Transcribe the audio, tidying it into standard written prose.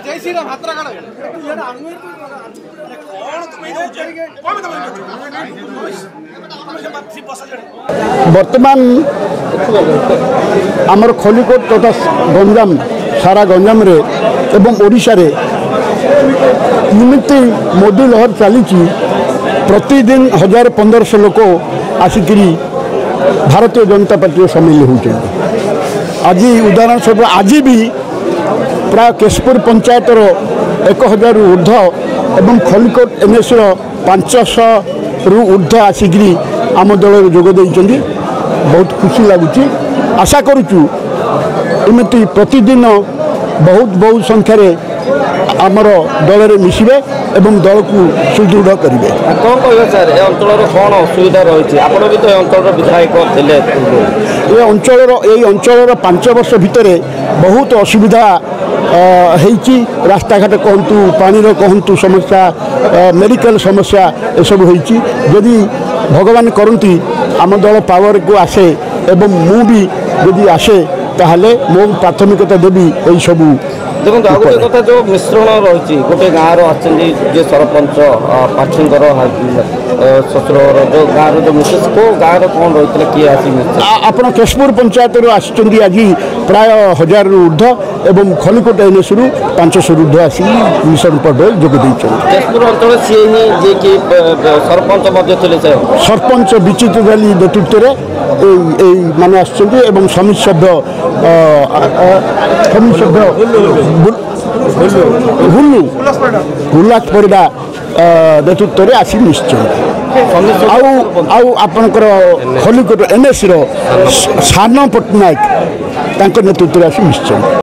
जय श्री राम हाथ रखा बर्तमान आमर खलिकोट तथा गंजाम सारा गंजाम रे एवं ओडिशा रे इमिति मोदी लहर चली प्रतिदिन 1000-1500 लोक आसिक भारतीय जनता पार्टी सामिल होती। आज उदाहरण स्वरूप आज भी प्राय केशपुर पंचायतर 1000 ऊर्ध एवं खलिकोट एनएस 500 रु ऊर्ध आसिक आम दल जोगदे बहुत खुशी लगुच। आशा करुचु एमती प्रतिदिन बहुत संख्यार आमर दल में मिसबे एवं दल को सुदृढ़ करेंगे। कौन कह सर ए अंचल कौन असुविधा रही आपड़ भी तो अंचल विधायक थे ये अंचल 5 वर्ष भितर बहुत असुविधा रास्ता घाट कहतु पानी कहतु समस्या मेडिकल समस्या एसबू होदी भगवान करती आम दल पावर को आसे एवं मु भी यदि आसे ताहले मो प्राथमिकता देवी यही सबू। देखो आ गोटे कथा जो मिश्रण रही गोटे गाँव जे सरपंच पाठींकर शशुर जो गाँव जो मिसेस को गाँव कौन रही किए आप केशपुर पंचायत आज प्राय 1000 ऊर्ध एवं खलिकोट एनएस 500 ऊर्ध आसी मिशन पदे जोगदे। केशपुर अंचल सी ही कि सरपंच सरपंच विचित्र रैली नेतृत्व में माने आम समिति सभ्य हुल्लास परिडा नेतृत्व में आसी निश्चय आपणकर खलिकोट एनएस सान पट्टनायक नेतृत्व में आसी निश्चय।